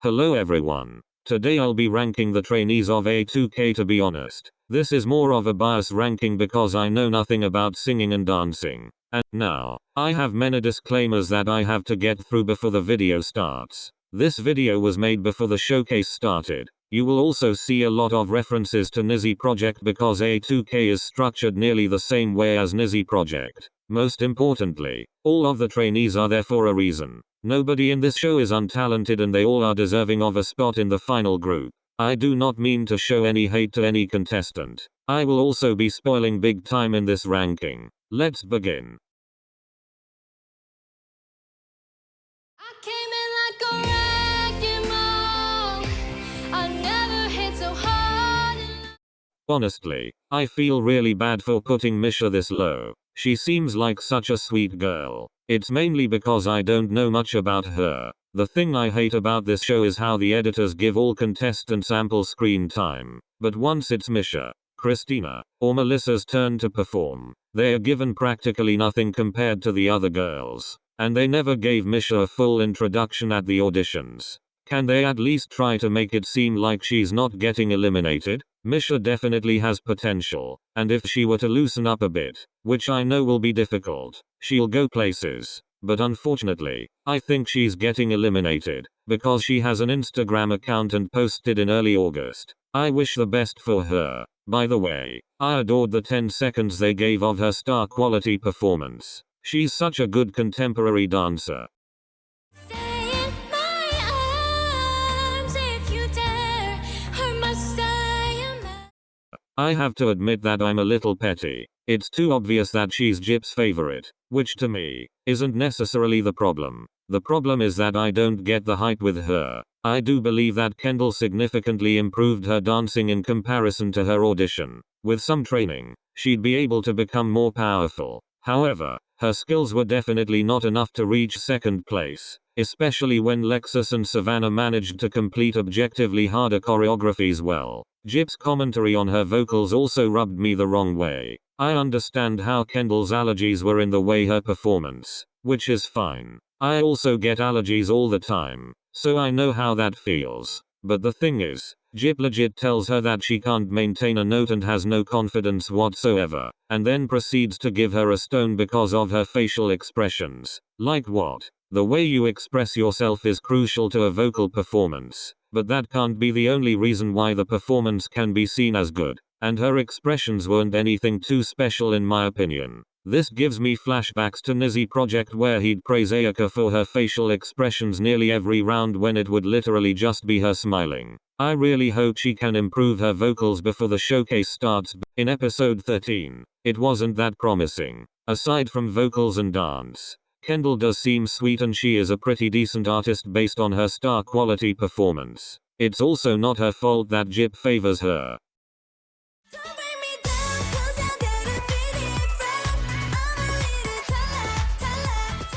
Hello everyone. Today I'll be ranking the trainees of a2k. To be honest, this is more of a bias ranking because I know nothing about singing and dancing. And now, I have many disclaimers that I have to get through before the video starts. This video was made before the showcase started. You will also see a lot of references to Nizi project because a2k is structured nearly the same way as Nizi project. Most importantly, all of the trainees are there for a reason. Nobody in this show is untalented and they all are deserving of a spot in the final group. I do not mean to show any hate to any contestant. I will also be spoiling big time in this ranking. Let's begin. I came in like a wrecking ball. I never hit so hard. Honestly, I feel really bad for putting Mischa this low. She seems like such a sweet girl. It's mainly because I don't know much about her. The thing I hate about this show is how the editors give all contestants ample screen time. But once it's Mischa, Cristina, or Melissa's turn to perform, they are given practically nothing compared to the other girls. And they never gave Mischa a full introduction at the auditions. Can they at least try to make it seem like she's not getting eliminated? Mischa definitely has potential, and if she were to loosen up a bit, which I know will be difficult, she'll go places. But unfortunately, I think she's getting eliminated, because she has an Instagram account and posted in early August. I wish the best for her. By the way, I adored the 10 seconds they gave of her star quality performance. She's such a good contemporary dancer. Stay in my arms if you dare, or must I am. I have to admit that I'm a little petty. It's too obvious that she's Jip's favorite, which to me, isn't necessarily the problem. The problem is that I don't get the hype with her. I do believe that Kendall significantly improved her dancing in comparison to her audition. With some training, she'd be able to become more powerful. However, her skills were definitely not enough to reach second place, especially when Lexus and Savanna managed to complete objectively harder choreographies well. Jip's commentary on her vocals also rubbed me the wrong way. I understand how Kendall's allergies were in the way her performance, which is fine. I also get allergies all the time, so I know how that feels. But the thing is, Jyp legit tells her that she can't maintain a note and has no confidence whatsoever, and then proceeds to give her a stone because of her facial expressions. Like what? The way you express yourself is crucial to a vocal performance, but that can't be the only reason why the performance can be seen as good, and her expressions weren't anything too special in my opinion. This gives me flashbacks to Nizi project where he'd praise Ayaka for her facial expressions nearly every round when it would literally just be her smiling. I really hope she can improve her vocals before the showcase starts. In episode 13, it wasn't that promising. Aside from vocals and dance, Kendall does seem sweet and she is a pretty decent artist based on her star quality performance. It's also not her fault that Jyp favors her. Don't bring me down, 'cause I didn't feel it from. I'm a little tala.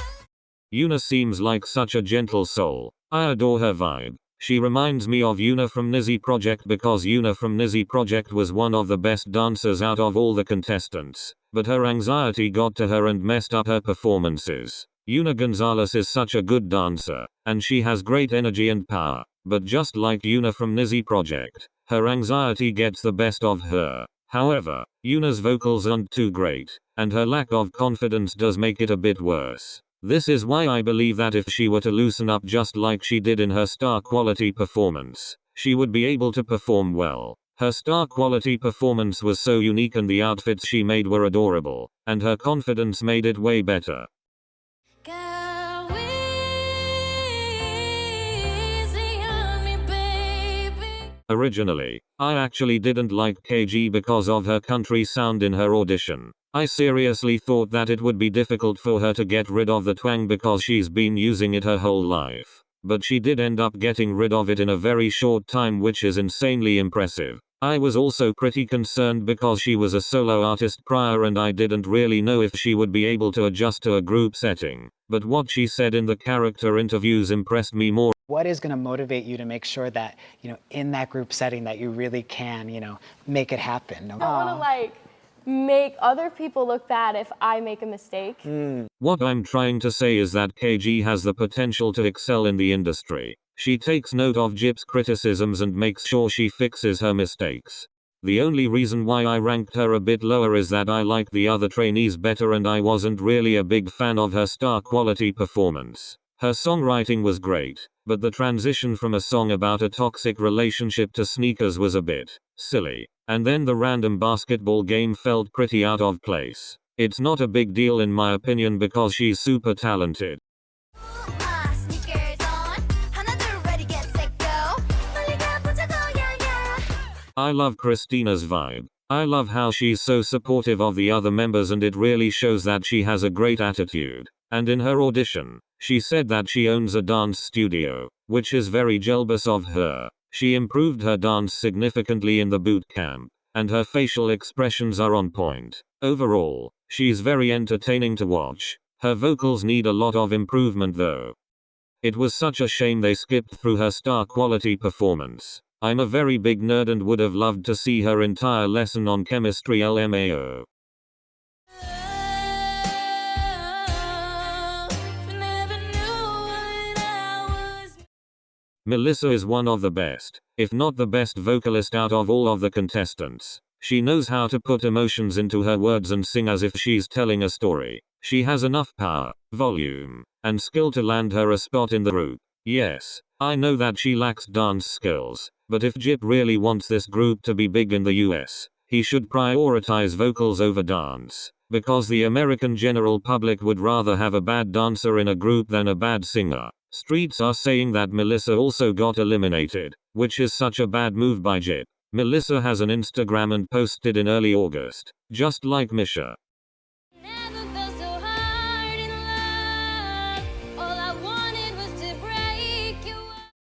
Yuna seems like such a gentle soul. I adore her vibe. She reminds me of Yuna from Nizi project because Yuna from Nizi project was one of the best dancers out of all the contestants, but her anxiety got to her and messed up her performances. Yuna Gonzalez is such a good dancer, and she has great energy and power, but just like Yuna from Nizi project, her anxiety gets the best of her. However, Yuna's vocals aren't too great, and her lack of confidence does make it a bit worse. This is why I believe that if she were to loosen up just like she did in her star quality performance, she would be able to perform well. Her star quality performance was so unique and the outfits she made were adorable, and her confidence made it way better. Girl, easy on me, baby. Originally, I actually didn't like KG because of her country sound in her audition. I seriously thought that it would be difficult for her to get rid of the twang because she's been using it her whole life. But she did end up getting rid of it in a very short time, which is insanely impressive. I was also pretty concerned because she was a solo artist prior and I didn't really know if she would be able to adjust to a group setting. But what she said in the character interviews impressed me more. What is going to motivate you to make sure that, in that group setting that you really can, make it happen? I don't want to like make other people look bad if I make a mistake. What I'm trying to say is that KG has the potential to excel in the industry. She takes note of Jyp's criticisms and makes sure she fixes her mistakes. The only reason why I ranked her a bit lower is that I like the other trainees better and I wasn't really a big fan of her star quality performance. Her songwriting was great, but the transition from a song about a toxic relationship to sneakers was a bit silly. And then the random basketball game felt pretty out of place. It's not a big deal in my opinion because she's super talented. I love Christina's vibe. I love how she's so supportive of the other members and it really shows that she has a great attitude. And in her audition, she said that she owns a dance studio, which is very jealous of her. She improved her dance significantly in the boot camp, and her facial expressions are on point. Overall, she's very entertaining to watch. Her vocals need a lot of improvement though. It was such a shame they skipped through her star quality performance. I'm a very big nerd and would have loved to see her entire lesson on chemistry LMAO. Melissa is one of the best, if not the best vocalist out of all of the contestants. She knows how to put emotions into her words and sing as if she's telling a story. She has enough power, volume, and skill to land her a spot in the group. Yes, I know that she lacks dance skills, but if Jyp really wants this group to be big in the US, he should prioritize vocals over dance, because the American general public would rather have a bad dancer in a group than a bad singer. Streets are saying that Melissa also got eliminated, which is such a bad move by Jyp. Melissa has an Instagram and posted in early August, just like Mischa. Never felt so hard in love. All I wanted was to break you up.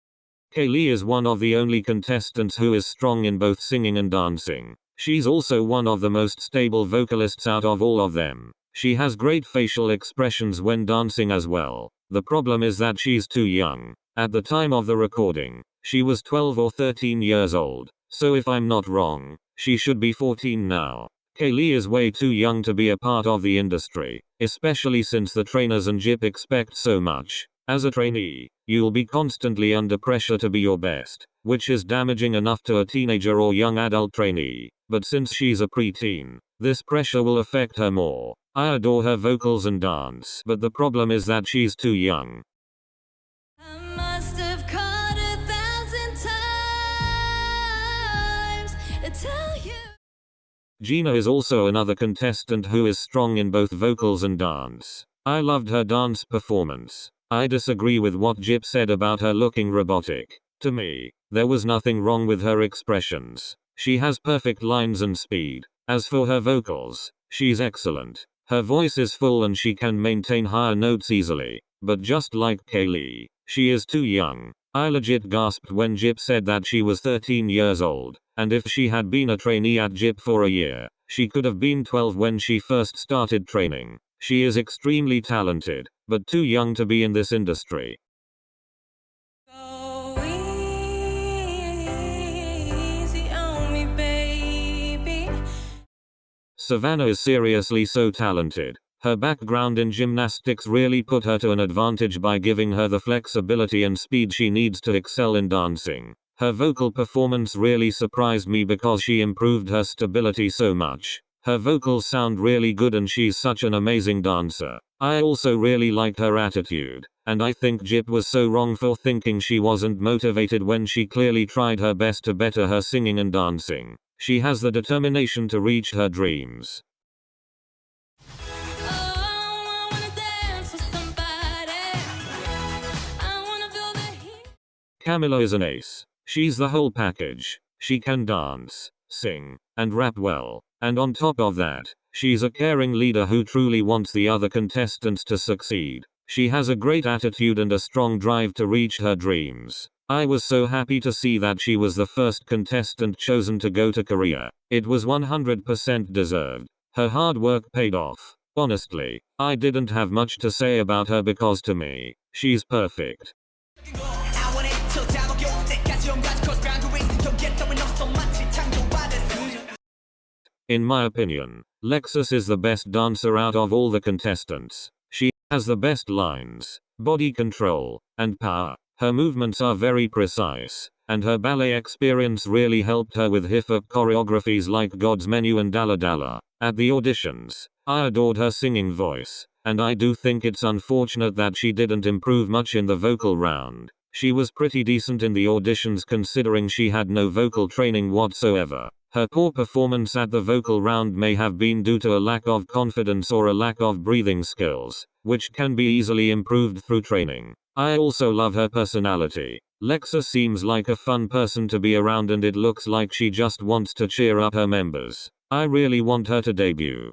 Kaylee is one of the only contestants who is strong in both singing and dancing. She's also one of the most stable vocalists out of all of them. She has great facial expressions when dancing as well. The problem is that she's too young. At the time of the recording, she was 12 or 13 years old. So if I'm not wrong, she should be 14 now. Kaylee is way too young to be a part of the industry, especially since the trainers and Jyp expect so much. As a trainee, you'll be constantly under pressure to be your best, which is damaging enough to a teenager or young adult trainee. But since she's a preteen, this pressure will affect her more. I adore her vocals and dance, but the problem is that she's too young. I must have caught 1,000 times to tell you. Gina is also another contestant who is strong in both vocals and dance. I loved her dance performance. I disagree with what Jyp said about her looking robotic. To me, there was nothing wrong with her expressions. She has perfect lines and speed. As for her vocals, she's excellent. Her voice is full and she can maintain higher notes easily. But just like Kaylee, she is too young. I legit gasped when Jyp said that she was 13 years old. And if she had been a trainee at Jyp for a year, she could have been 12 when she first started training. She is extremely talented, but too young to be in this industry. Go easy on me, baby. Savanna is seriously so talented. Her background in gymnastics really put her to an advantage by giving her the flexibility and speed she needs to excel in dancing. Her vocal performance really surprised me because she improved her stability so much. Her vocals sound really good and she's such an amazing dancer. I also really liked her attitude, and I think Jyp was so wrong for thinking she wasn't motivated when she clearly tried her best to better her singing and dancing. She has the determination to reach her dreams. Camila is an ace. She's the whole package. She can dance, sing, and rap well. And on top of that, she's a caring leader who truly wants the other contestants to succeed. She has a great attitude and a strong drive to reach her dreams. I was so happy to see that she was the first contestant chosen to go to Korea. It was 100% deserved. Her hard work paid off. Honestly, I didn't have much to say about her because to me, she's perfect. In my opinion, Lexus is the best dancer out of all the contestants. She has the best lines, body control, and power. Her movements are very precise, and her ballet experience really helped her with hip-hop choreographies like God's Menu and Dalla Dalla. At the auditions, I adored her singing voice, and I do think it's unfortunate that she didn't improve much in the vocal round. She was pretty decent in the auditions considering she had no vocal training whatsoever. Her poor performance at the vocal round may have been due to a lack of confidence or a lack of breathing skills, which can be easily improved through training. I also love her personality. Lexus seems like a fun person to be around and it looks like she just wants to cheer up her members. I really want her to debut.